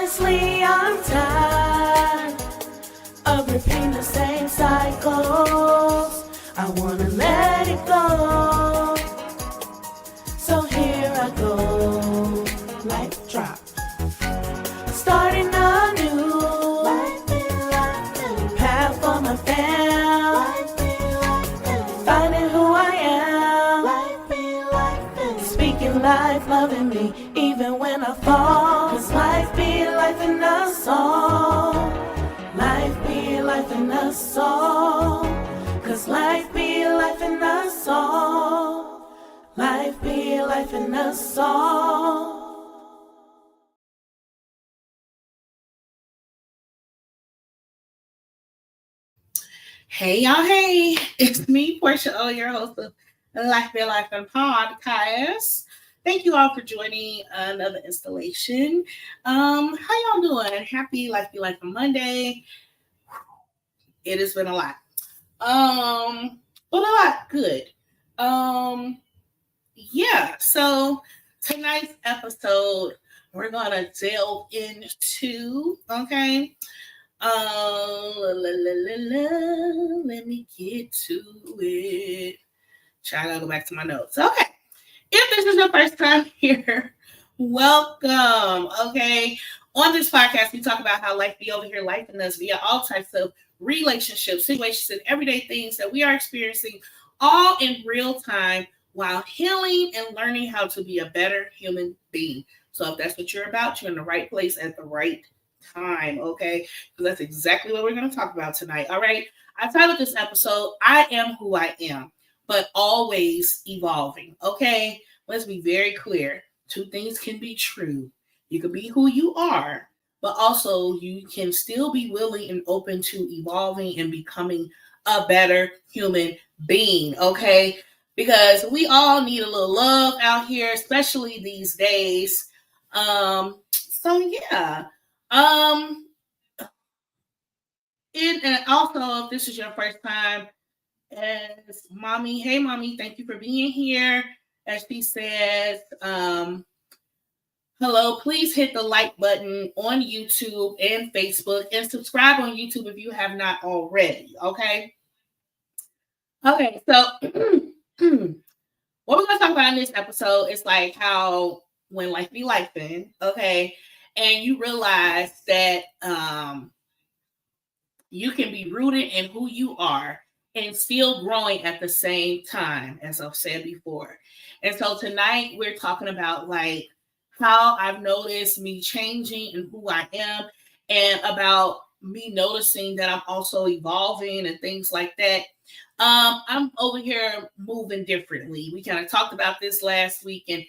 Honestly, I'm tired of repeating the same cycles. I wanna let it go. So here I go, life drop. Starting a new path for my fam. Finding who I am. Speaking life, loving me, even when I fall. Cause life be life in us all. Life be life in us all. Cause life be life in us all. Life be life in us all. Hey y'all, hey, it's me, Porschia O, your host of Lifin podcast. Thank you all for joining another installation. How y'all doing? Happy Life Be Life on Monday. It has been a lot. But a lot good. Yeah, so tonight's episode, we're gonna delve into, okay. Let me get to it. Try to go back to my notes. Okay. If this is your first time here, welcome. Okay. On this podcast, we talk about how life be over here, life in us via all types of relationships, situations, and everyday things that we are experiencing all in real time while healing and learning how to be a better human being. So if that's what you're about, you're in the right place at the right time, okay? Because that's exactly what we're going to talk about tonight, all right? I titled this episode, I Am Who I Am, but Always Evolving, okay? Let's be very clear. Two things can be true. You can be who you are, but also you can still be willing and open to evolving and becoming a better human being, okay? Because we all need a little love out here, especially these days. So yeah. And also, if this is your first time as mommy, hey mommy, thank you for being here. As she says, hello, please hit the like button on YouTube and Facebook and subscribe on YouTube if you have not already. Okay. Okay, so what we're gonna talk about in this episode is like how when life be lifing, okay, and you realize that you can be rooted in who you are and still growing at the same time, as I've said before. And so tonight we're talking about like how I've noticed me changing and who I am, and about me noticing that I'm also evolving and things like that. I'm over here moving differently. We kind of talked about this last week in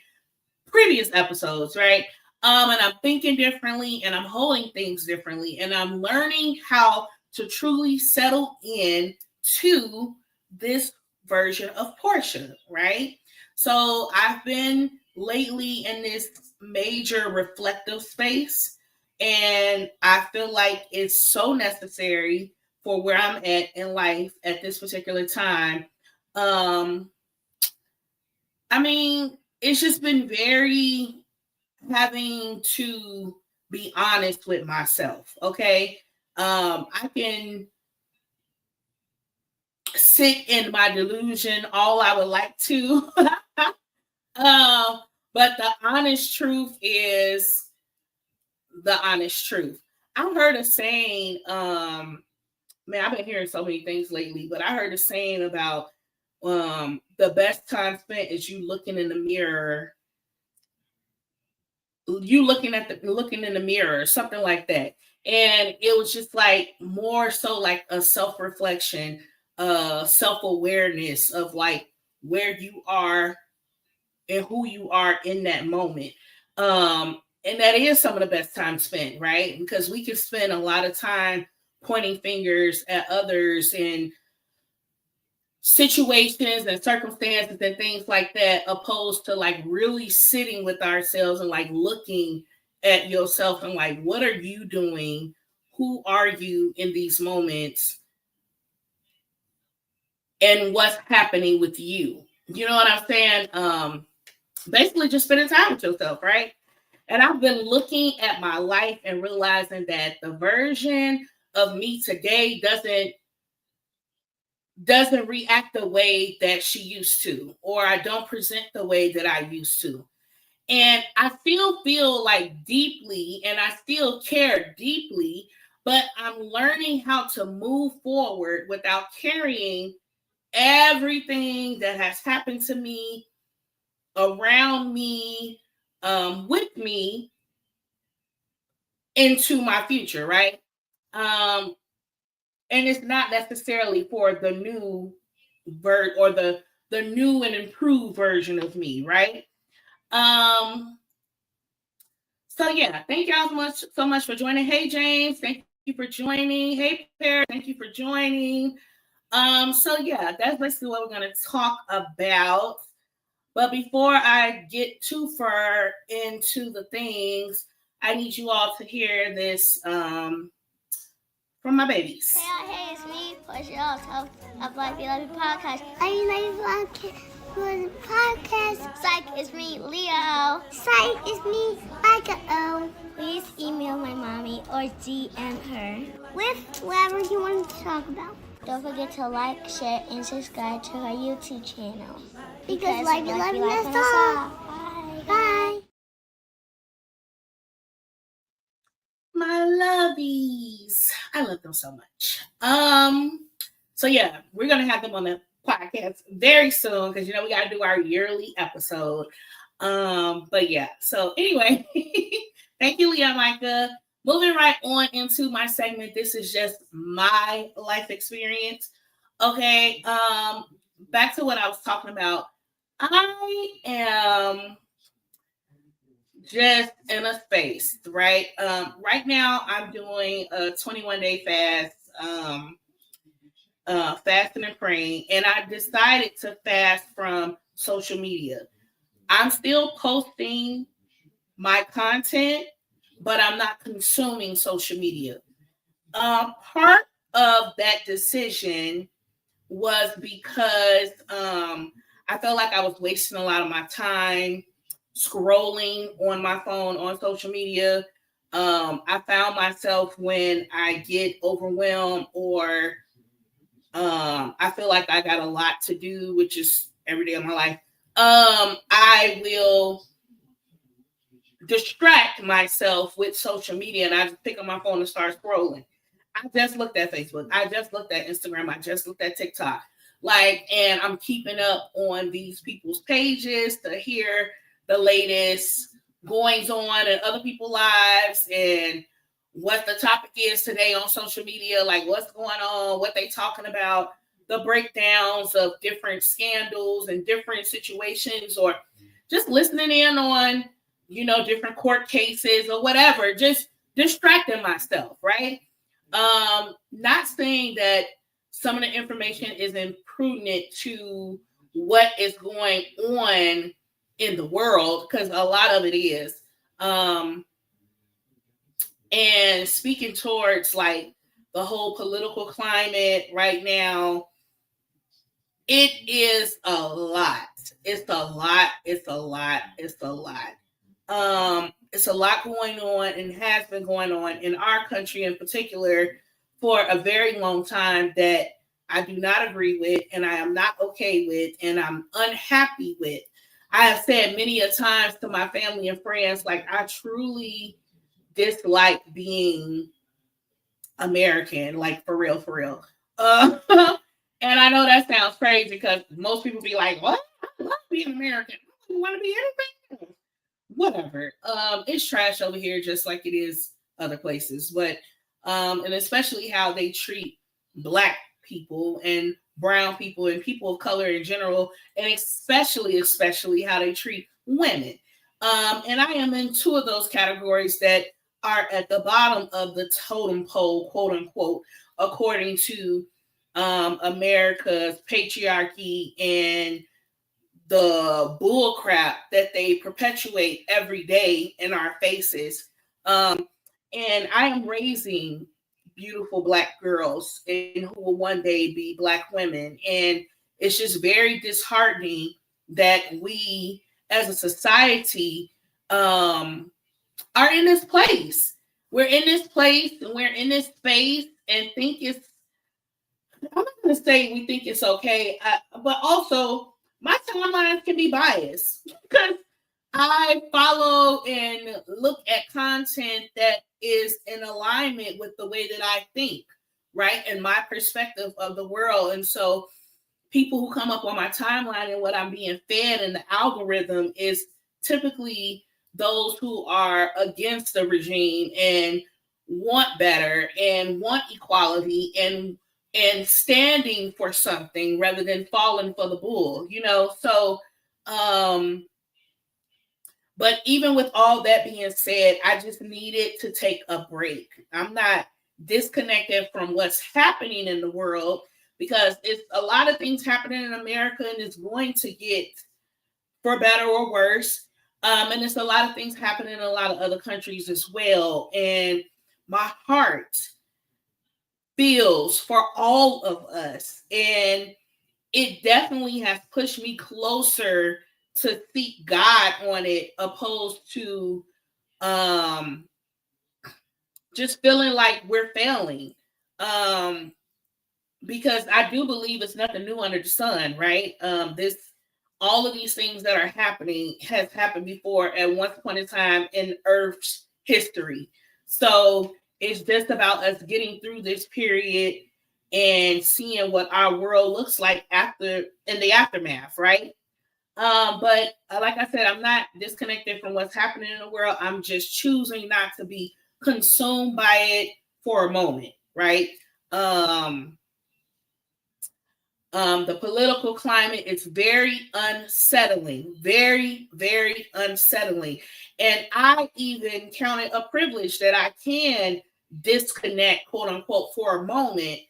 previous episodes, right? And I'm thinking differently and I'm holding things differently, and I'm learning how to truly settle in to this version of Porschia, right? So I've been lately in this major reflective space, and I feel like it's so necessary for where I'm at in life at this particular time. I mean, it's just been very having to be honest with myself, okay? I can sit in my delusion all I would like to. But the honest truth is the honest truth. I heard a saying, man, I've been hearing so many things lately, but I heard a saying about the best time spent is you looking in the mirror, looking in the mirror, something like that. And it was just like more so like a self-reflection, self-awareness of like where you are and who you are in that moment. And that is some of the best time spent, right? Because we can spend a lot of time pointing fingers at others and situations and circumstances and things like that, opposed to like really sitting with ourselves and like looking at yourself and like, what are you doing? Who are you in these moments? And what's happening with you? You know what I'm saying? Basically just spending time with yourself, right? And I've been looking at my life and realizing that the version of me today doesn't react the way that she used to, or I don't present the way that I used to. And I still feel like deeply and I still care deeply, but I'm learning how to move forward without carrying everything that has happened to me, around me, with me into my future, right? Um, and it's not necessarily for the new or the new and improved version of me, right? Um, so yeah, thank y'all so much for joining. Hey James, thank you for joining. Hey Pear, thank you for joining. So yeah, that's basically what we're gonna talk about. But before I get too far into the things, I need you all to hear this from my babies. Hey, it's me, Porschia O, of Lifin podcast. I like podcast. Psych, it's me, Leo. Psych, it's me, Micah O. Please email my mommy or DM her with whatever you want to talk about. Don't forget to like, share, and subscribe to our YouTube channel. Because Life is us all. Bye. Bye. My lovies. I love them so much. So yeah, we're gonna have them on the podcast very soon because we gotta do our yearly episode. But yeah, so anyway, thank you, Leah Micah. Moving right on into my segment. This is just my life experience. Okay, back to what I was talking about. I am just in a space, right? Right now I'm doing a 21-day fast, fasting and praying, and I decided to fast from social media. I'm still posting my content, but I'm not consuming social media. Part of that decision was because I felt like I was wasting a lot of my time scrolling on my phone on social media. I found myself when I get overwhelmed or I feel like I got a lot to do, which is every day of my life. I will distract myself with social media and I just pick up my phone and start scrolling. I just looked at Facebook. I just looked at Instagram. I just looked at TikTok. And I'm keeping up on these people's pages to hear the latest goings on in other people's lives and what the topic is today on social media, like what's going on, what they talking about, the breakdowns of different scandals and different situations, or just listening in on, different court cases or whatever, just distracting myself, right? Not saying that some of the information is imprudent to what is going on in the world, because a lot of it is. And speaking towards like the whole political climate right now, it is a lot. It's a lot. It's a lot. It's a lot. It's a lot going on and has been going on in our country in particular for a very long time that I do not agree with and I am not okay with and I'm unhappy with. I have said many a times to my family and friends, like I truly dislike being American, like for real, for real. And I know that sounds crazy because most people be like, "What? I love being American. You want to be anything? Whatever." It's trash over here, just like it is other places. But and especially how they treat Black people and brown people and people of color in general, and especially how they treat women. And I am in two of those categories that are at the bottom of the totem pole, quote unquote, according to America's patriarchy and the bull crap that they perpetuate every day in our faces. And I am raising beautiful Black girls and who will one day be Black women. And it's just very disheartening that we as a society are in this place. We're in this place and we're in this space and think it's, I'm not going to say we think it's okay, but also my timelines can be biased because I follow and look at content that is in alignment with the way that I think, right? And my perspective of the world. And so people who come up on my timeline and what I'm being fed in the algorithm is typically those who are against the regime and want better and want equality and standing for something rather than falling for the bull, you know? So, but even with all that being said, I just needed to take a break. I'm not disconnected from what's happening in the world because it's a lot of things happening in America and it's going to get for better or worse. And there's a lot of things happening in a lot of other countries as well. And my heart feels for all of us. And it definitely has pushed me closer to seek God on it, opposed to just feeling like we're failing. Because I do believe it's nothing new under the sun, right? All of these things that are happening has happened before at once upon a time in Earth's history. So it's just about us getting through this period and seeing what our world looks like after in the aftermath, right? But like I said, I'm not disconnected from what's happening in the world. I'm just choosing not to be consumed by it for a moment, right? The political climate is very unsettling, very, very unsettling. And I even count it a privilege that I can disconnect, quote unquote, for a moment,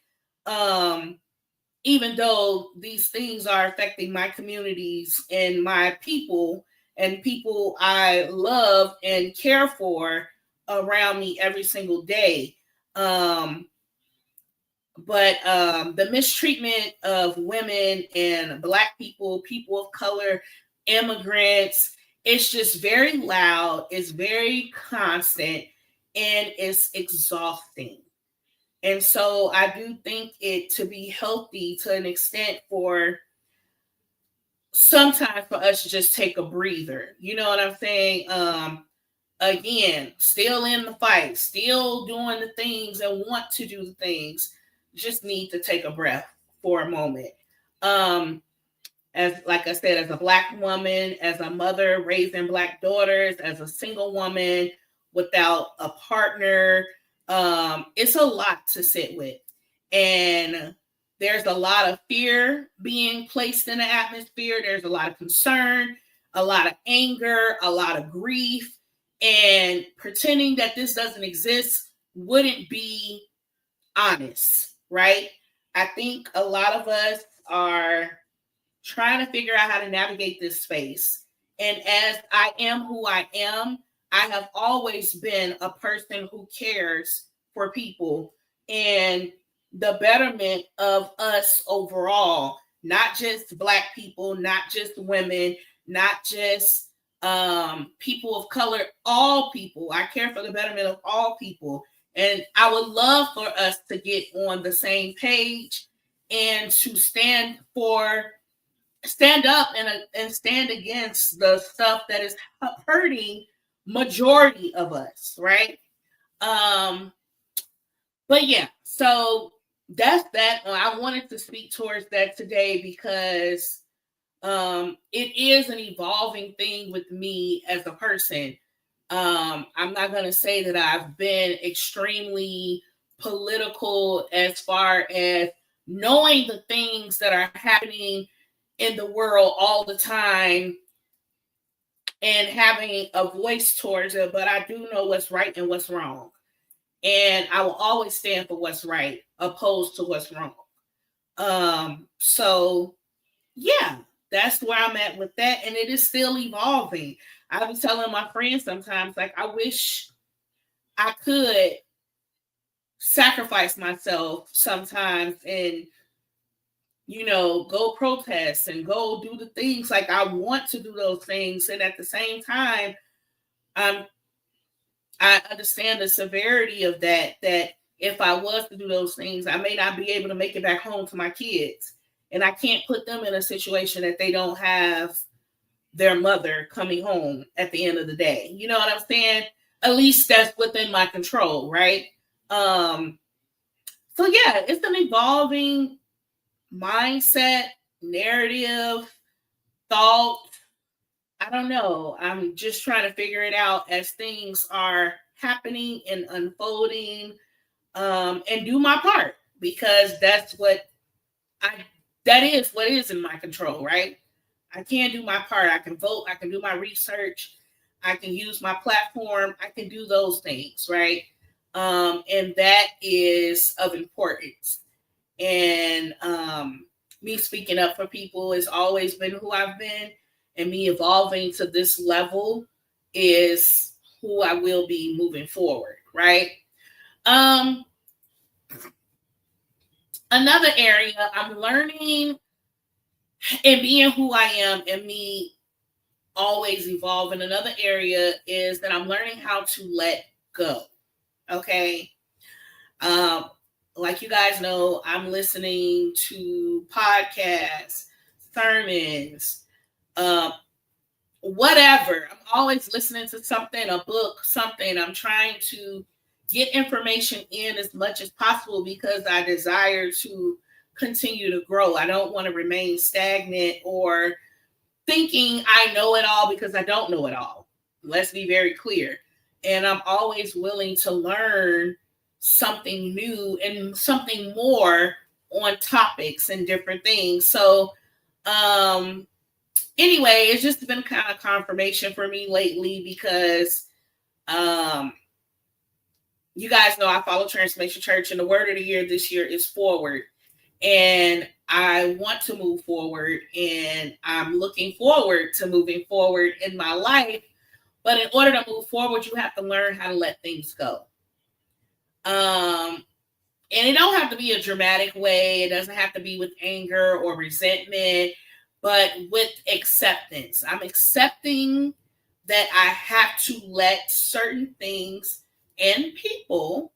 even though these things are affecting my communities and my people and people I love and care for around me every single day. But the mistreatment of women and Black people, people of color, immigrants, it's just very loud, it's very constant, and it's exhausting. And so I do think it to be healthy to an extent for sometimes for us to just take a breather. You know what I'm saying? Again, still in the fight, still doing the things and want to do the things, just need to take a breath for a moment. As like I said, as a Black woman, as a mother raising Black daughters, as a single woman without a partner, it's a lot to sit with. And there's a lot of fear being placed in the atmosphere. There's a lot of concern, a lot of anger, a lot of grief. And pretending that this doesn't exist wouldn't be honest, right? I think a lot of us are trying to figure out how to navigate this space. And as I am who I am, I have always been a person who cares for people and the betterment of us overall, not just Black people, not just women, not just people of color, all people. I care for the betterment of all people. And I would love for us to get on the same page and to stand up and stand against the stuff that is hurting majority of us, right? But yeah, so that's that. I wanted to speak towards that today because it is an evolving thing with me as a person. I'm not going to say that I've been extremely political as far as knowing the things that are happening in the world all the time and having a voice towards it, but I do know what's right and what's wrong. And I will always stand for what's right, opposed to what's wrong. So yeah, that's where I'm at with that. And it is still evolving. I be telling my friends sometimes, like, I wish I could sacrifice myself sometimes and, you know, go protest and go do the things. Like, I want to do those things. And at the same time, I'm I understand the severity of that if I was to do those things, I may not be able to make it back home to my kids. And I can't put them in a situation that they don't have their mother coming home at the end of the day. You know what I'm saying? At least that's within my control, right? So yeah, it's an evolving mindset, narrative, thought. I don't know. I'm just trying to figure it out as things are happening and unfolding, and do my part, because that is what is in my control, right? I can do my part. I can vote. I can do my research. I can use my platform. I can do those things, right? And that is of importance. And me speaking up for people has always been who I've been, and me evolving to this level is who I will be moving forward, right? Another area I'm learning and being who I am and me always evolving. Another area is that I'm learning how to let go. Okay. Like you guys know, I'm listening to podcasts, sermons, whatever. I'm always listening to something, a book, something. I'm trying to get information in as much as possible because I desire to continue to grow. I don't want to remain stagnant or thinking I know it all because I don't know it all. Let's be very clear. And I'm always willing to learn something new and something more on topics and different things. So, anyway, it's just been kind of confirmation for me lately because you guys know I follow Transformation Church, and the word of the year this year is forward. And I want to move forward, and I'm looking forward to moving forward in my life. But in order to move forward, you have to learn how to let things go. And it don't have to be a dramatic way. It doesn't have to be with anger or resentment, but with acceptance. I'm accepting that I have to let certain things and people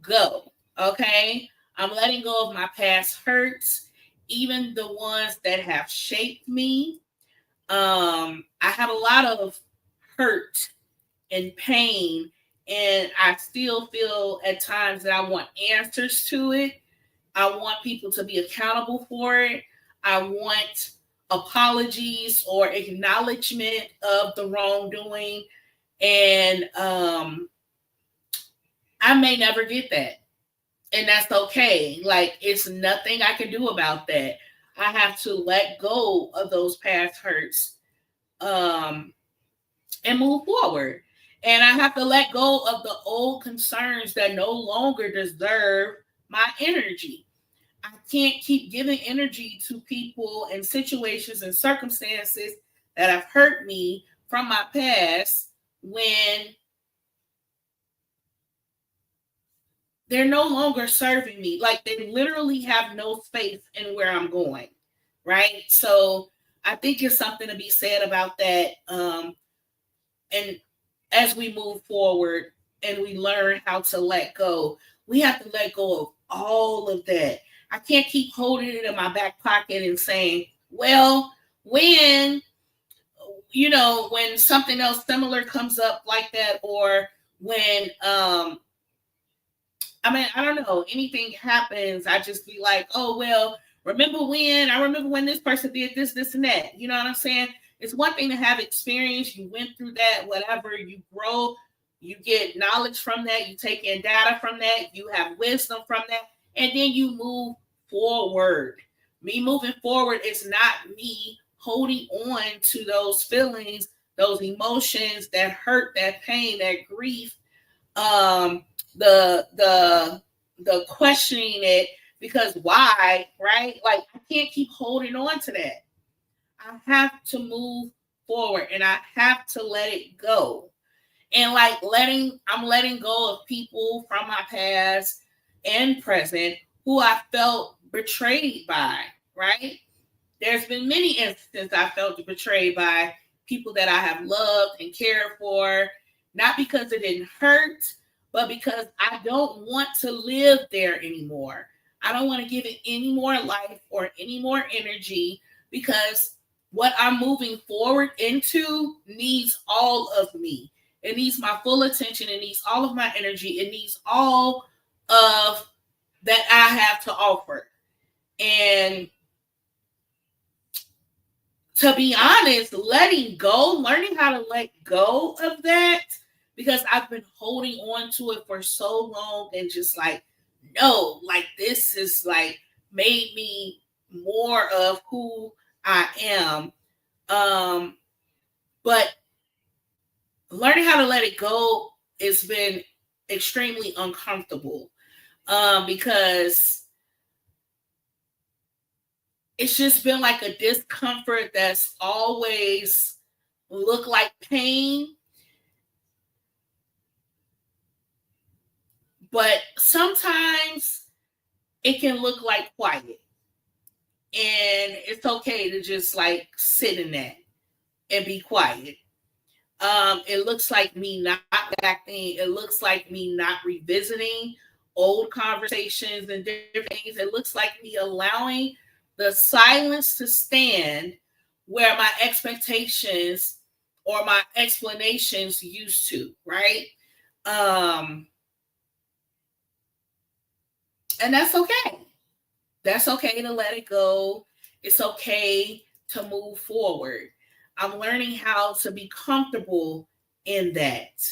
go. Okay. I'm letting go of my past hurts, even the ones that have shaped me. I have a lot of hurt and pain, and I still feel at times that I want answers to it. I want people to be accountable for it. I want apologies or acknowledgement of the wrongdoing. And I may never get that. And that's okay. Like, it's nothing I can do about that. I have to let go of those past hurts and move forward. And I have to let go of the old concerns that no longer deserve my energy. I can't keep giving energy to people and situations and circumstances that have hurt me from my past when they're no longer serving me. Like, they literally have no space in where I'm going, right? So I think it's something to be said about that. And as we move forward and we learn how to let go, we have to let go of all of that. I can't keep holding it in my back pocket and saying, well, when something else similar comes up like that, or when I don't know, anything happens, I just be like, oh, well, I remember when this person did this, this, and that. You know what I'm saying? It's one thing to have experience. You went through that, whatever, you grow, you get knowledge from that, you take in data from that, you have wisdom from that, and then you move forward. Me moving forward is not me holding on to those feelings, those emotions, that hurt, that pain, that grief, the questioning it, because why, right? Like, I can't keep holding on to that. I have to move forward, and I have to let it go. And like I'm letting go of people from my past and present who I felt betrayed by, right? There's been many instances I felt betrayed by people that I have loved and cared for. not because it didn't hurt, but because I don't want to live there anymore. I don't want to give it any more life or any more energy, because what I'm moving forward into needs all of me. It needs my full attention. It needs all of my energy. It needs all of that I have to offer. And to be honest, letting go, learning how to let go of that, because I've been holding on to it for so long and just like, no, like this is like made me more of who I am. But learning how to let it go has been extremely uncomfortable, because it's just been like a discomfort that's always looked like pain. But sometimes it can look like quiet. And it's okay to just like sit in that and be quiet. It looks like me not acting. It looks like me not revisiting old conversations and different things. It looks like me allowing the silence to stand where my expectations or my explanations used to, right? And that's okay. That's okay to let it go. It's okay to move forward. I'm learning how to be comfortable in that.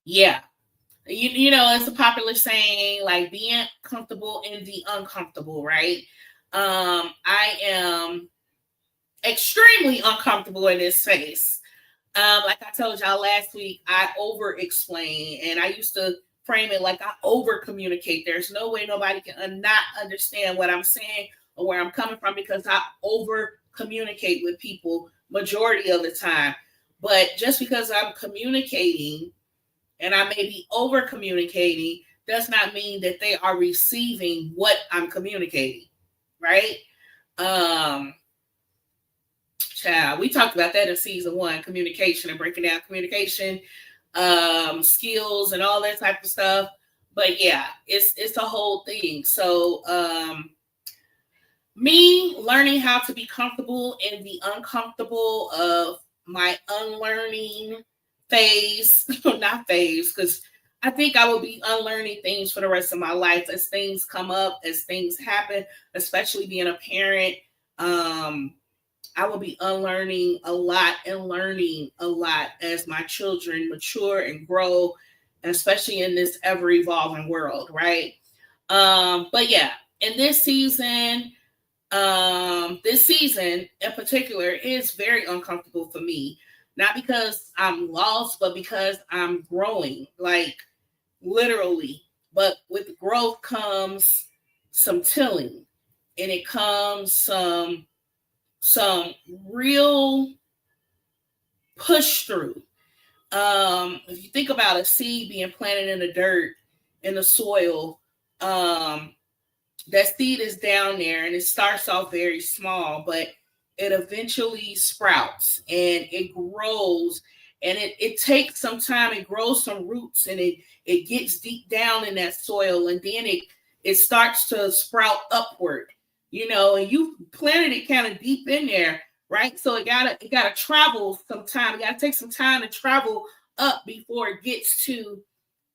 Yeah. You know, it's a popular saying, like being comfortable in the uncomfortable, right? I am extremely uncomfortable in this space. Like I told y'all last week, I over explain, and I used to frame it like I over communicate. There's no way nobody can not understand what I'm saying or where I'm coming from, because I over communicate with people majority of the time. But just because I'm communicating and I may be over communicating does not mean that they are receiving what I'm communicating, right? Child, we talked about that in season 1, communication and breaking down communication skills and all that type of stuff. But yeah, it's a whole thing. So me learning how to be comfortable in the uncomfortable of my unlearning phase, not phase, because I think I will be unlearning things for the rest of my life as things come up, as things happen, especially being a parent. I will be unlearning a lot and learning a lot as my children mature and grow, especially in this ever evolving world, right? But yeah, in this season in particular is very uncomfortable for me. Not because I'm lost, but because I'm growing, like literally. But with growth comes some tilling, and it comes some real push through. If you think about a seed being planted in the dirt, in the soil, that seed is down there and it starts off very small, but it eventually sprouts and it grows, and it takes some time. It grows some roots, and it gets deep down in that soil, and then it starts to sprout upward, you know, and you planted it kind of deep in there, right? So it gotta travel some time. It gotta take some time to travel up before it gets to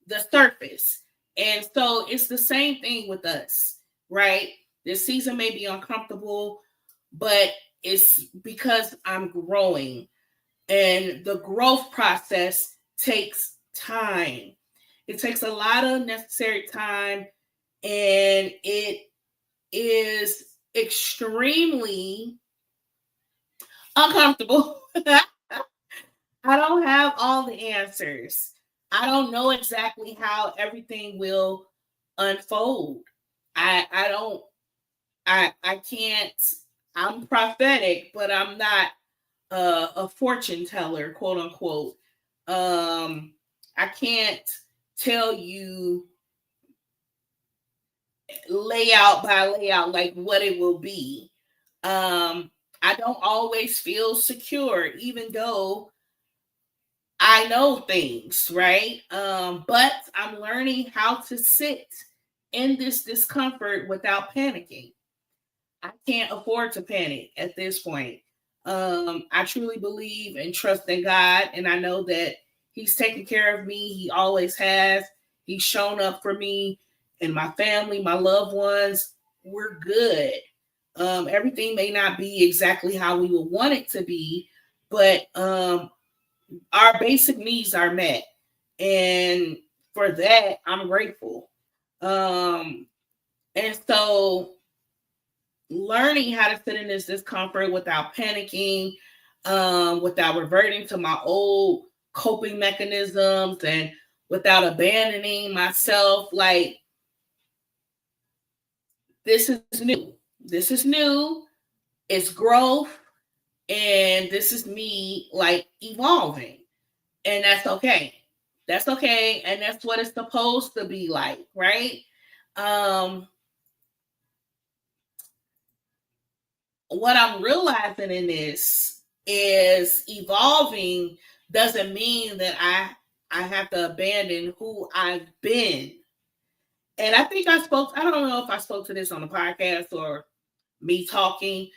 the surface. And so it's the same thing with us, right? This season may be uncomfortable, but it's because I'm growing, and the growth process takes time. It takes a lot of necessary time, and it is extremely uncomfortable. I don't have all the answers. I don't know exactly how everything will unfold. I can't. I'm prophetic, but I'm not a fortune teller, quote unquote. I can't tell you layout by layout like what it will be. I don't always feel secure, even though I know things, right? But I'm learning how to sit in this discomfort without panicking. I can't afford to panic at this point. I truly believe and trust in God, and I know that He's taking care of me. He always has. He's shown up for me and my family, my loved ones. We're good. Everything may not be exactly how we would want it to be, but our basic needs are met. And for that, I'm grateful. And so learning how to sit in this discomfort without panicking, without reverting to my old coping mechanisms, and without abandoning myself. Like, this is new. This is new. It's growth. And this is me, like, evolving. And that's okay. That's okay. And that's what it's supposed to be like, right? What I'm realizing in this is evolving doesn't mean that I have to abandon who I've been. And I think I don't know if I spoke to this on the podcast or me talking.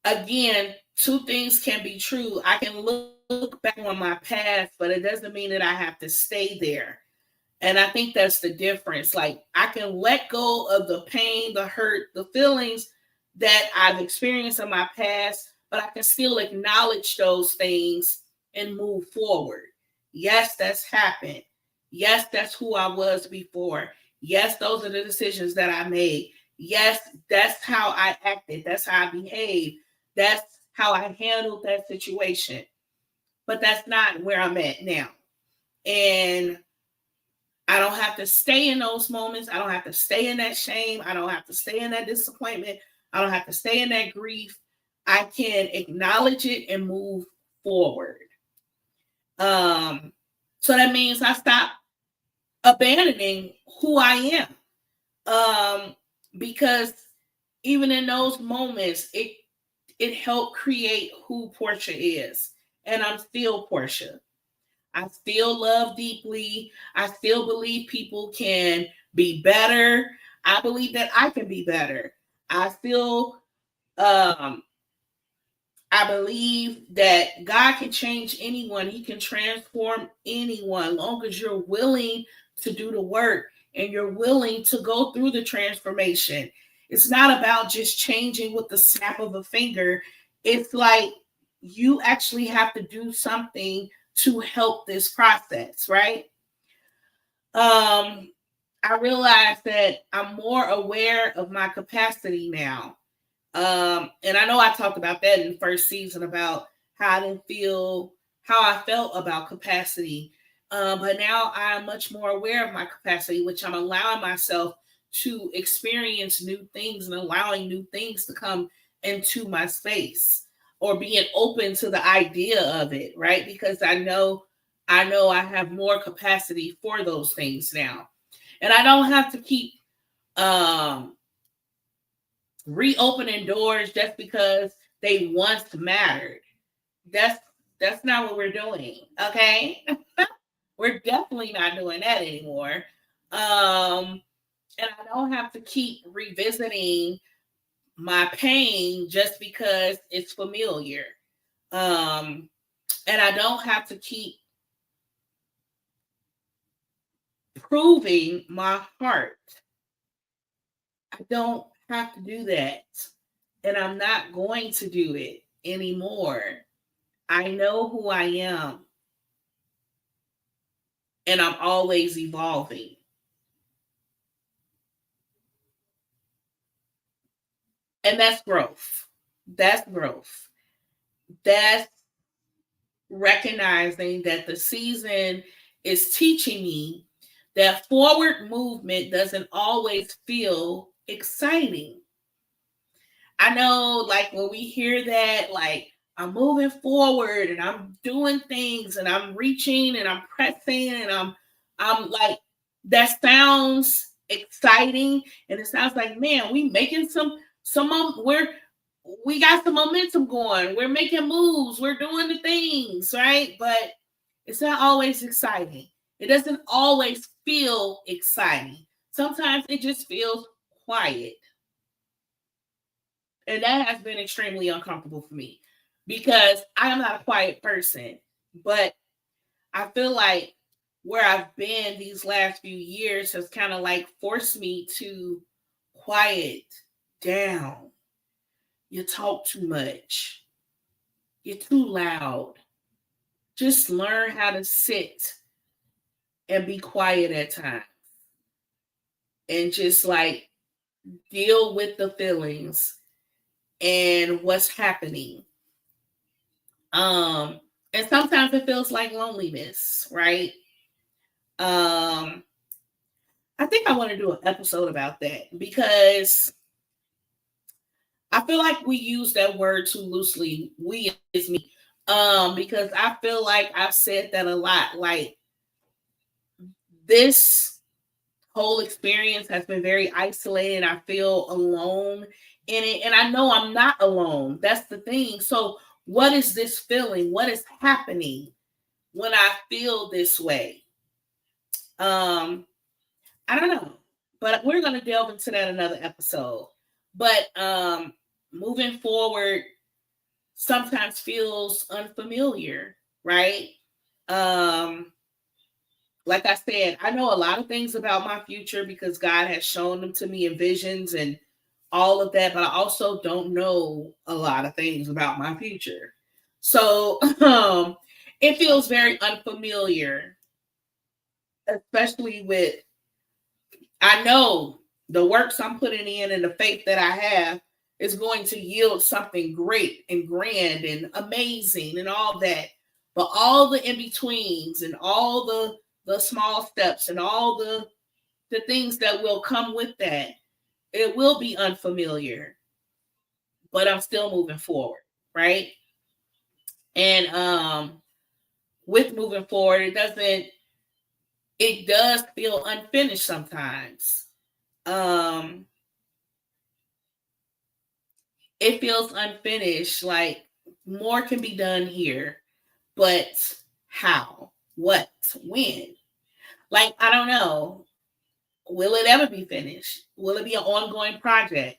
Again, two things can be true. I can look back on my past, but it doesn't mean that I have to stay there. And I think that's the difference. Like, I can let go of the pain, the hurt, the feelings that I've experienced in my past, but I can still acknowledge those things and move forward. Yes, that's happened. Yes, that's who I was before. Yes, those are the decisions that I made. Yes, that's how I acted. That's how I behaved. That's how I handled that situation. But that's not where I'm at now. And I don't have to stay in those moments. I don't have to stay in that shame. I don't have to stay in that disappointment. I don't have to stay in that grief. I can acknowledge it and move forward. So that means I stop abandoning who I am. Because even in those moments, it helped create who Porschia is. And I'm still Porschia. I still love deeply. I still believe people can be better. I believe that I can be better. I still I believe that God can change anyone. He can transform anyone, long as you're willing to do the work and you're willing to go through the transformation. It's not about just changing with the snap of a finger. It's like you actually have to do something to help this process, right? I realize that I'm more aware of my capacity now. And I know I talked about that in the first season about how I didn't feel, how I felt about capacity. But now I'm much more aware of my capacity, which I'm allowing myself to experience new things and allowing new things to come into my space, or being open to the idea of it, right? Because I know I have more capacity for those things now. And I don't have to keep reopening doors just because they once mattered. That's not what we're doing. Okay. We're definitely not doing that anymore. And I don't have to keep revisiting my pain just because it's familiar. And I don't have to keep proving my heart. I don't have to do that. And I'm not going to do it anymore. I know who I am. And I'm always evolving. And that's growth. That's growth. That's recognizing that the season is teaching me that forward movement doesn't always feel exciting. I know, like, when we hear that, like, I'm moving forward and I'm doing things and I'm reaching and I'm pressing and I'm like, that sounds exciting, and it sounds like, man, we making we got some momentum going. We're making moves. We're doing the things, right? But it's not always exciting. It doesn't always feel exciting. Sometimes it just feels quiet. And that has been extremely uncomfortable for me because I am not a quiet person. But I feel like where I've been these last few years has kind of like forced me to quiet down. You talk too much. You're too loud. Just learn how to sit and be quiet at times and just like deal with the feelings and what's happening. And sometimes it feels like loneliness, right? I think I want to do an episode about that because I feel like we use that word too loosely. We is me. Because I feel like I've said that a lot. Like this whole experience has been very isolated. I feel alone in it. And I know I'm not alone. That's the thing. So what is this feeling? What is happening when I feel this way? I don't know. But we're gonna delve into that another episode. But moving forward sometimes feels unfamiliar, right? Like I said, I know a lot of things about my future because God has shown them to me in visions and all of that, but I also don't know a lot of things about my future. So it feels very unfamiliar, especially with, I know the works I'm putting in and the faith that I have is going to yield something great and grand and amazing and all that. But all the in-betweens and all the small steps and all the things that will come with that, it will be unfamiliar. But I'm still moving forward, right? And with moving forward, it does feel unfinished sometimes. It feels unfinished, like more can be done here, but how? What? When? Like, I don't know. Will it ever be finished? Will it be an ongoing project?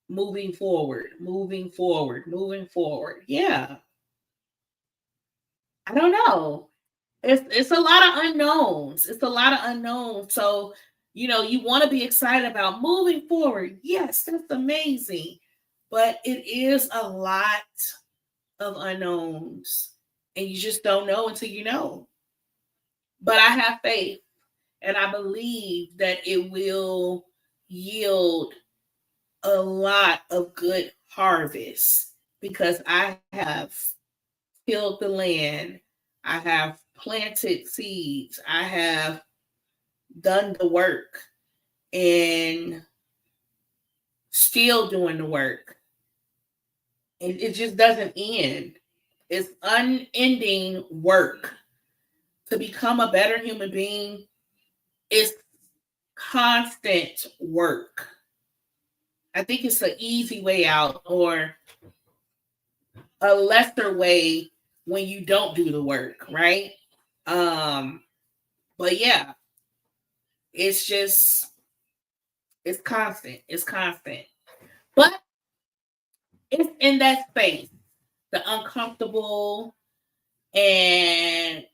Moving forward, moving forward, moving forward. Yeah. I don't know. It's a lot of unknowns. It's a lot of unknowns. So, you want to be excited about moving forward. Yes, that's amazing. But it is a lot of unknowns. And you just don't know until you know. But I have faith and I believe that it will yield a lot of good harvest because I have tilled the land. I have planted seeds. I have done the work and still doing the work. And it just doesn't end. It's unending work. To become a better human being is constant work. I think it's an easy way out or a lesser way when you don't do the work, right? But yeah, it's just it's constant. It's constant. But it's in that space, the uncomfortable and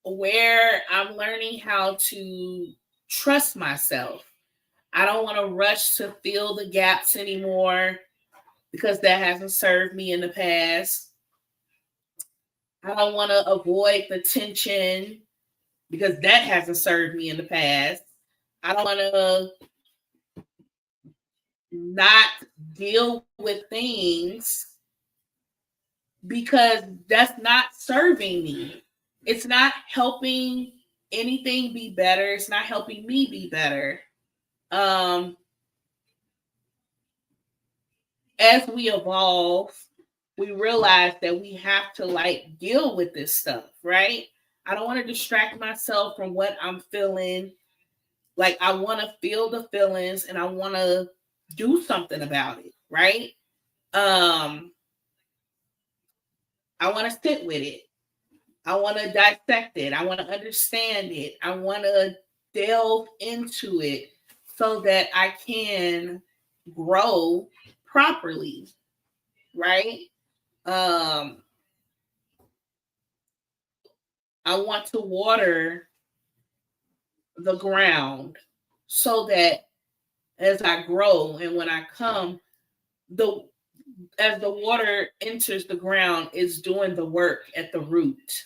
where I'm learning how to trust myself. I don't want to rush to fill the gaps anymore because that hasn't served me in the past. I don't want to avoid the tension because that hasn't served me in the past. I don't want to not deal with things because that's not serving me. It's not helping anything be better. It's not helping me be better. As we evolve, we realize that we have to like deal with this stuff, right? I don't want to distract myself from what I'm feeling Like, I want to feel the feelings and I want to do something about it, right? I want to sit with it. I want to dissect it. I want to understand it. I want to delve into it so that I can grow properly, right? I want to water the ground so that as I grow and when I come, as the water enters the ground, it's doing the work at the root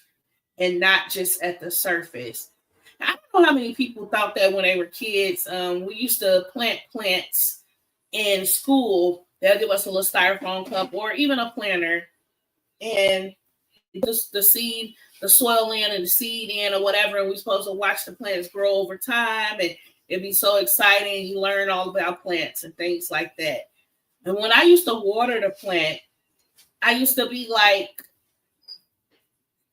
and not just at the surface. I don't know how many people thought that when they were kids. We used to plant plants in school. They'll give us a little styrofoam cup or even a planter, and just the seed, the soil in and the seed in or whatever. And we're supposed to watch the plants grow over time, and it'd be so exciting. You learn all about plants and things like that. And when I used to water the plant, I used to be like,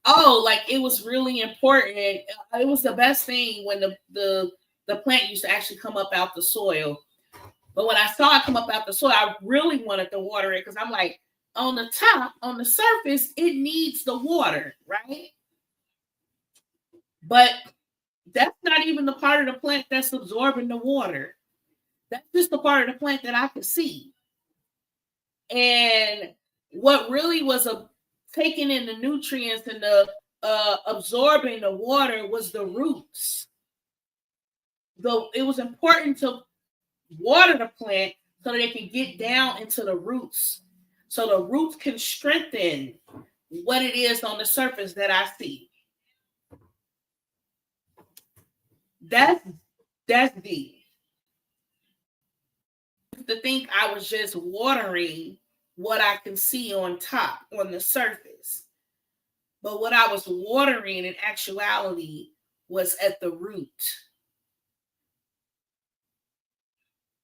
oh, like it was really important. It was the best thing when the plant used to actually come up out the soil. But when I saw it come up out the soil, I really wanted to water it because I'm like, on the top, on the surface, it needs the water, right? But that's not even the part of the plant that's absorbing the water. That's just the part of the plant that I could see. And what really was taking in the nutrients and the absorbing the water was the roots. Though it was important to water the plant so that it can get down into the roots, so the roots can strengthen what it is on the surface that I see. That's deep. To think I was just watering what I can see on top, on the surface. But what I was watering in actuality was at the root.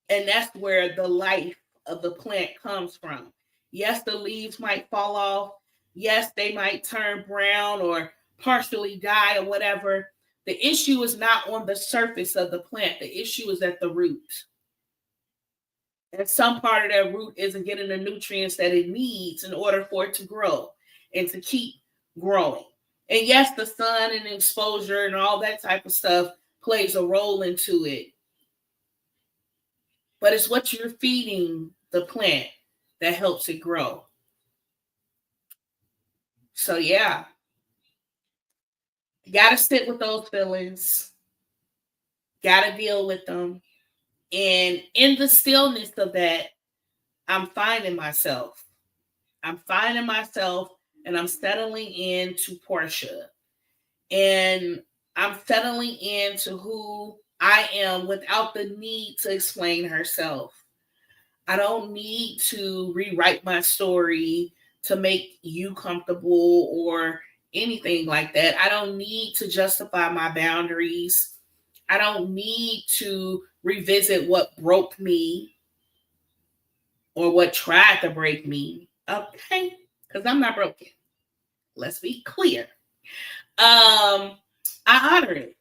And that's where the life of the plant comes from. Yes, the leaves might fall off. Yes, they might turn brown or partially die or whatever. The issue is not on the surface of the plant. The issue is at the root. And some part of that root isn't getting the nutrients that it needs in order for it to grow and to keep growing. And yes, the sun and exposure and all that type of stuff plays a role into it. But it's what you're feeding the plant that helps it grow. So yeah, you got to sit with those feelings. Got to deal with them. And in the stillness of that, I'm finding myself. I'm finding myself and I'm settling into Porschia. And I'm settling into who I am without the need to explain herself. I don't need to rewrite my story to make you comfortable or anything like that. I don't need to justify my boundaries. I don't need to revisit what broke me or what tried to break me. Okay? Because I'm not broken. Let's be clear. I honor it.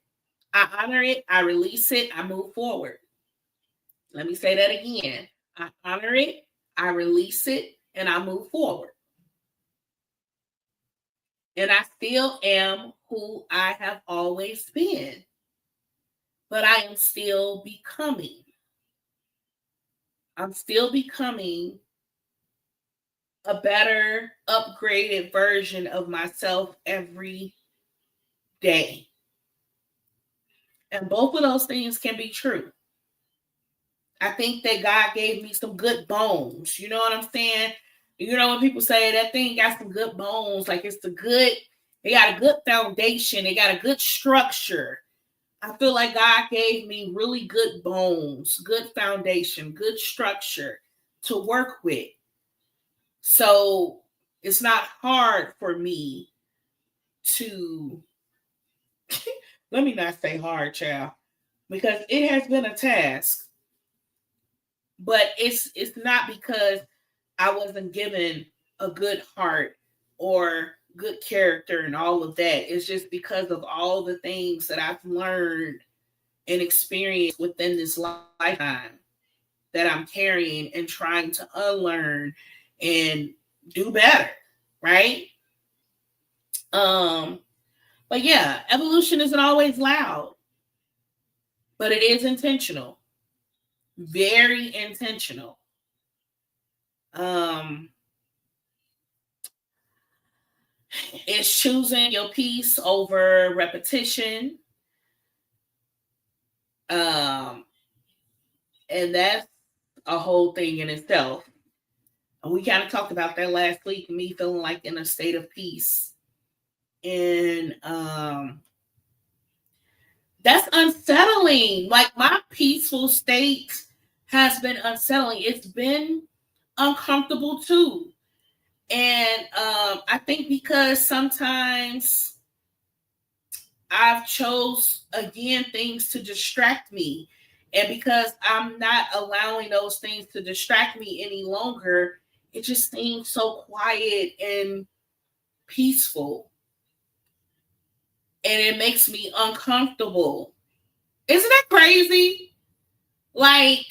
I honor it. I release it. I move forward. Let me say that again. I honor it. I release it. And I move forward. And I still am who I have always been. But I am still becoming. I'm still becoming a better, upgraded version of myself every day. And both of those things can be true. I think that God gave me some good bones. You know what I'm saying? You know when people say that thing got some good bones, like they got a good foundation, they got a good structure. I feel like God gave me really good bones, good foundation, good structure to work with. So it's not hard for me to, let me not say hard, child, because it has been a task. But it's not because I wasn't given a good heart or good character and all of that. It's just because of all the things that I've learned and experience within this lifetime that I'm carrying and trying to unlearn and do better, right? But yeah, evolution isn't always loud, but it is intentional. Very intentional. It's choosing your peace over repetition. And that's a whole thing in itself. And we kind of talked about that last week, me feeling like in a state of peace. And that's unsettling. Like my peaceful state has been unsettling. It's been uncomfortable too. And I think because sometimes I've chose again things to distract me. And because I'm not allowing those things to distract me any longer, it just seems so quiet and peaceful. And it makes me uncomfortable. Isn't that crazy? Like,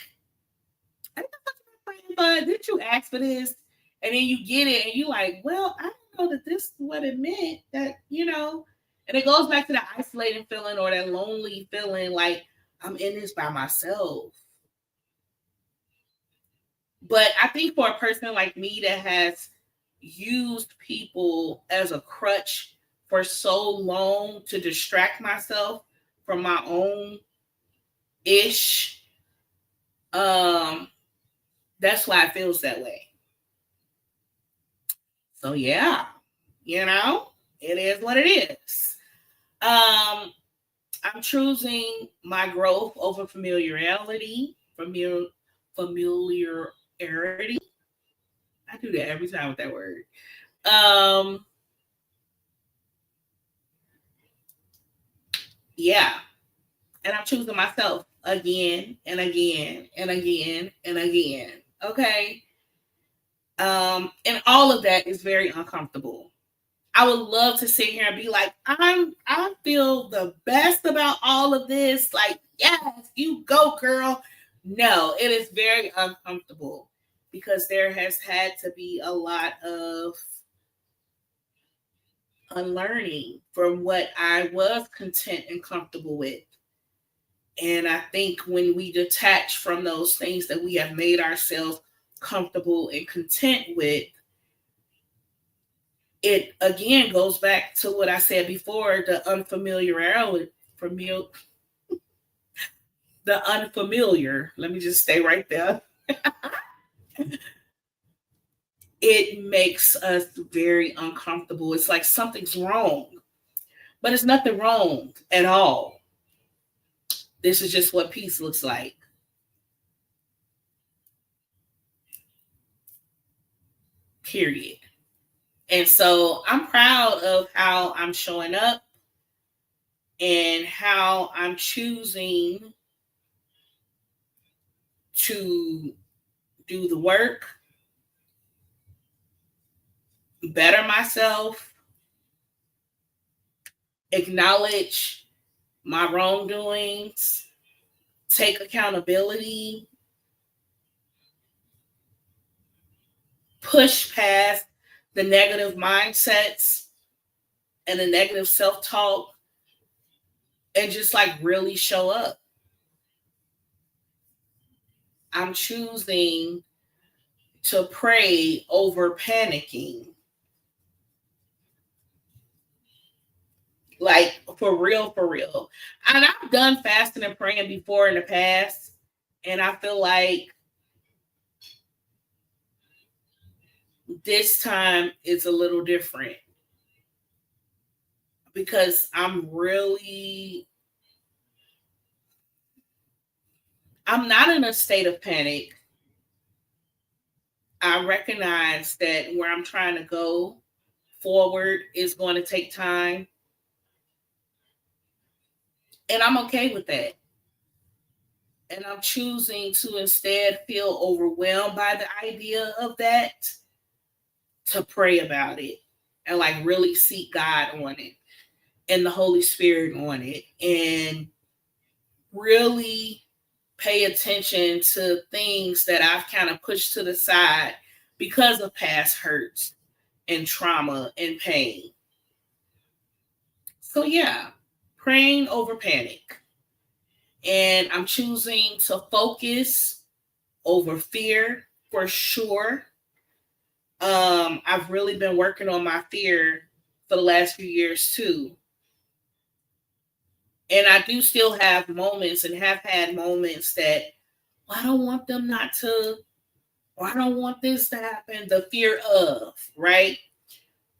I think that's my friend, but did you ask for this? And then you get it and you like, well, I don't know that this is what it meant. That, and it goes back to that isolating feeling or that lonely feeling like I'm in this by myself. But I think for a person like me that has used people as a crutch for so long to distract myself from my own ish, that's why it feels that way. So yeah, it is what it is. I'm choosing my growth over familiarity. Familiarity. I do that every time with that word. Yeah. And I'm choosing myself again and again and again and again. Okay. And all of that is very uncomfortable. I would love to sit here and be like, I feel the best about all of this. Like, yes, you go, girl. No, it is very uncomfortable because there has had to be a lot of unlearning from what I was content and comfortable with. And I think when we detach from those things that we have made ourselves comfortable and content with, it again goes back to what I said before, the unfamiliar. Let me just stay right there. It makes us very uncomfortable. It's like something's wrong, but it's nothing wrong at all. This is just what peace looks like. Period. And so I'm proud of how I'm showing up and how I'm choosing to do the work, better myself, acknowledge my wrongdoings, take accountability, push past the negative mindsets and the negative self-talk, and just like really show up. I'm choosing to pray over panicking. Like for real, for real. And I've done fasting and praying before in the past, and I feel like this time it's a little different because I'm not in a state of panic. I recognize that where I'm trying to go forward is going to take time. And I'm okay with that. And I'm choosing to instead feel overwhelmed by the idea of that, to pray about it and like really seek God on it and the Holy Spirit on it and really pay attention to things that I've kind of pushed to the side because of past hurts and trauma and pain. So yeah, praying over panic. And I'm choosing to focus over fear for sure. I've really been working on my fear for the last few years too. And I do still have moments and have had moments that, well, I don't want them not to, or I don't want this to happen, the fear of, right?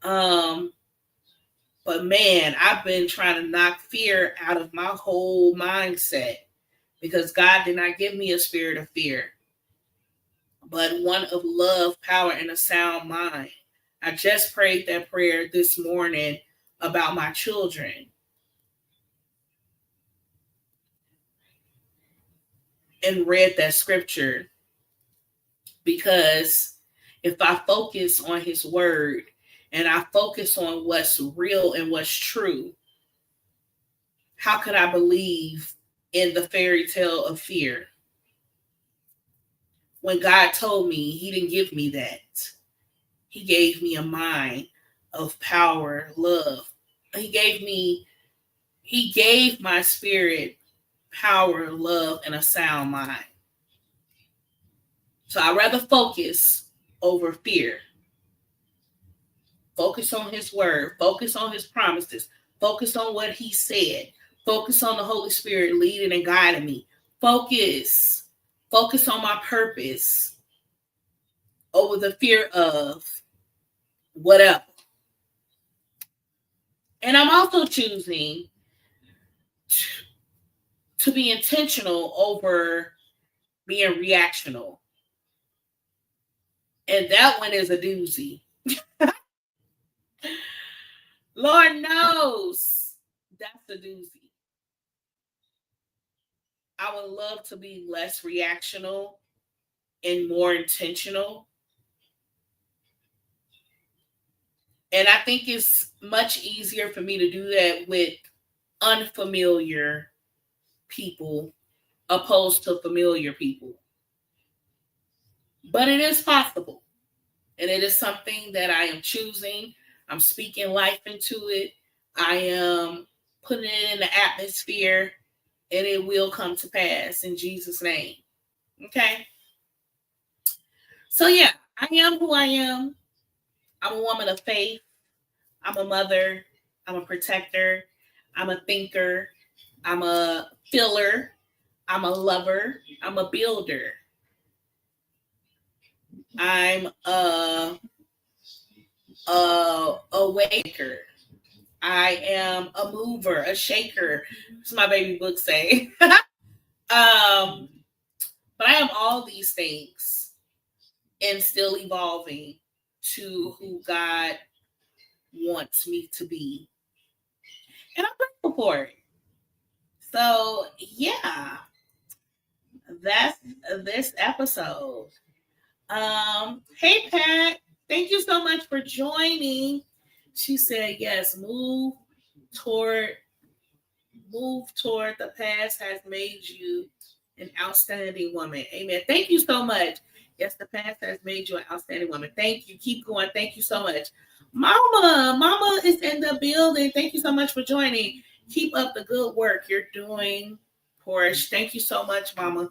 But man, I've been trying to knock fear out of my whole mindset because God did not give me a spirit of fear, but one of love, power, and a sound mind. I just prayed that prayer this morning about my children. And read that scripture because if I focus on his word and I focus on what's real and what's true, how could I believe in the fairy tale of fear? When God told me, he didn't give me that. He gave me a mind of power, love. He gave my spirit power, love, and a sound mind. So I'd rather focus over fear. Focus on his word. Focus on his promises. Focus on what he said. Focus on the Holy Spirit leading and guiding me. Focus. Focus on my purpose over the fear of whatever. And I'm also choosing to be intentional over being reactional. And that one is a doozy. Lord knows that's a doozy. I would love to be less reactional and more intentional. And I think it's much easier for me to do that with unfamiliar people opposed to familiar people. But it is possible. And it is something that I am choosing. I'm speaking life into it. I am putting it in the atmosphere, and it will come to pass in Jesus' name. Okay? So yeah, I am who I am. I'm a woman of faith. I'm a mother. I'm a protector. I'm a thinker. I'm a filler. I'm a lover. I'm a builder. I'm a waker. I am a mover, a shaker. That's my baby book say. But I am all these things and still evolving to who God wants me to be. And I'm grateful for it. So yeah, that's this episode. Hey Pat, thank you so much for joining. She said, yes, move toward the past has made you an outstanding woman. Amen. Thank you so much. Yes, the past has made you an outstanding woman. Thank you. Keep going. Thank you so much. Mama is in the building. Thank you so much for joining. Keep up the good work you're doing, Porsche. Thank you so much, Mama.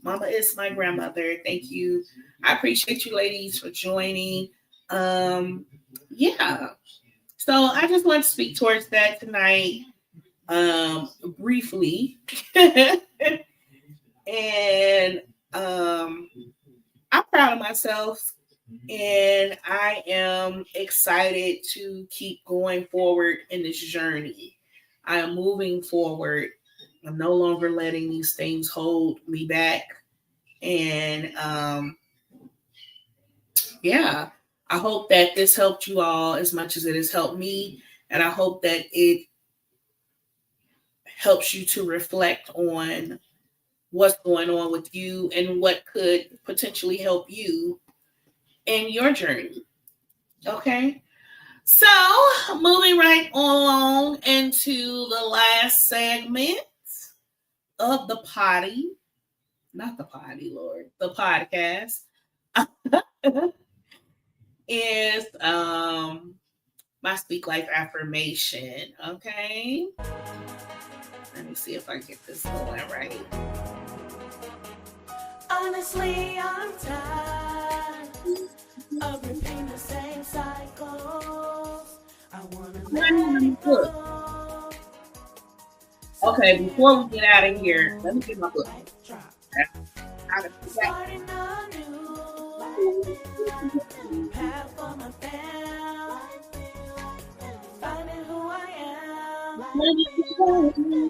Mama is my grandmother. Thank you. I appreciate you ladies for joining. Yeah. So I just want to speak towards that tonight, briefly. And I'm proud of myself, and I am excited to keep going forward in this journey. I am moving forward. I'm no longer letting these things hold me back. And yeah, I hope that this helped you all as much as it has helped me. And I hope that it helps you to reflect on what's going on with you and what could potentially help you in your journey. Okay. So moving right on into the last segment of the potty, not the potty, Lord, the podcast is my Speak Life affirmation. Okay. Let me see if I get this going right. Honestly, I'm tired of repeating the same cycles. I wanna let it go. Okay, before we get out of here, let me get my book. Starting a new path for my family. Finding who I am.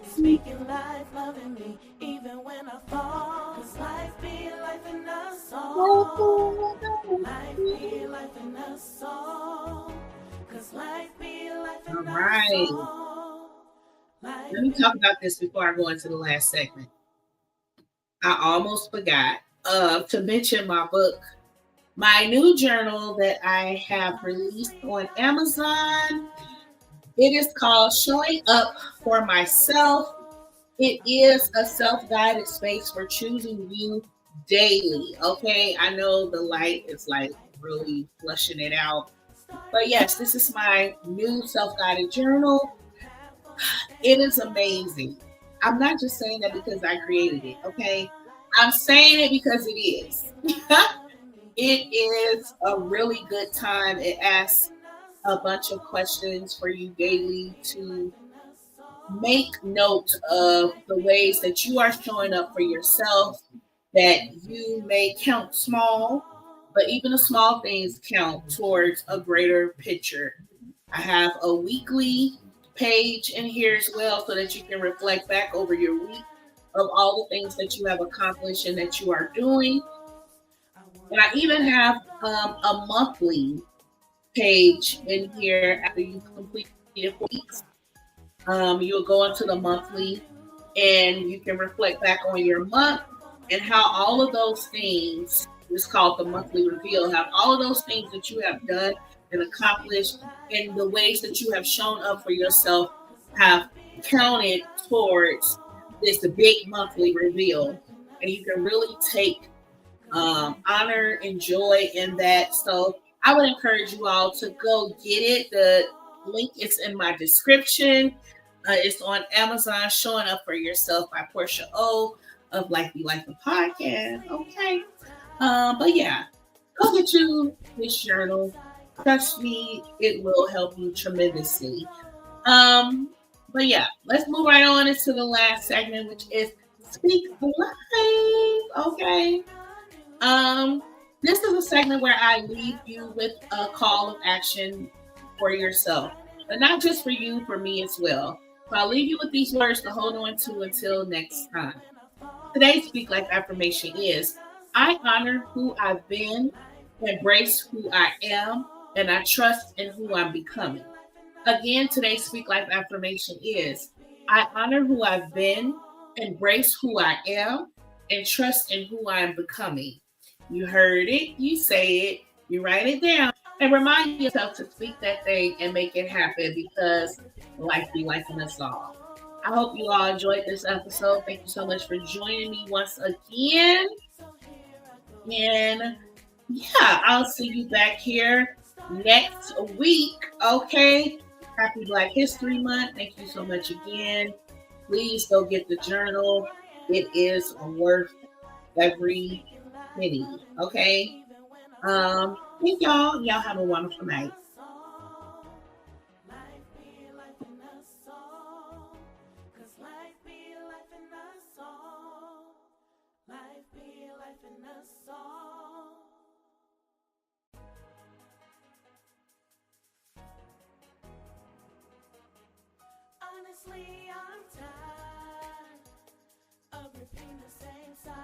Speaking life, loving me, even when I fall. 'Cause life be life in us all. Life be life in us all. 'Cause life be life in us all. Let me talk about this before I go into the last segment. I almost forgot to mention my book, my new journal that I have released on Amazon. It is called Showing Up for Myself. It is a self-guided space for choosing you daily. Okay, I know the light is like really flushing it out, but yes, this is my new self-guided journal. It is amazing. I'm not just saying that because I created it, okay? I'm saying it because it is. It is a really good time. It asks a bunch of questions for you daily to make note of the ways that you are showing up for yourself, that you may count small, but even the small things count towards a greater picture. I have a weekly page in here as well so that you can reflect back over your week of all the things that you have accomplished and that you are doing. And I even have a monthly page in here after you complete it 4 weeks. You'll go into the monthly and you can reflect back on your month and how all of those things, it's called the monthly reveal, have all of those things that you have done and accomplished and the ways that you have shown up for yourself have counted towards this big monthly reveal. And you can really take honor and joy in that. So I would encourage you all to go get it. The link is in my description. It's on Amazon, Showing Up for Yourself by Porschia O of Life Be Life a Podcast. Okay. But yeah, go get you this journal. Trust me, it will help you tremendously. But yeah, let's move right on into the last segment, which is Speak Life. Okay. This is a segment where I leave you with a call of action for yourself, but not just for you, for me as well. So I'll leave you with these words to hold on to until next time. Today's Speak Life affirmation is, I honor who I've been, embrace who I am, and I trust in who I'm becoming. Again, today's Speak Life affirmation is, I honor who I've been, embrace who I am, and trust in who I am becoming. You heard it, you say it, you write it down, and remind yourself to speak that thing and make it happen because life be life in us all. I hope you all enjoyed this episode. Thank you so much for joining me once again. And yeah, I'll see you back here next week. Okay. Happy Black History Month. Thank you so much again. Please go get the journal. It is worth every penny. Okay. Thank y'all. Y'all have a wonderful night. Honestly, I'm tired of repeating the same cycle.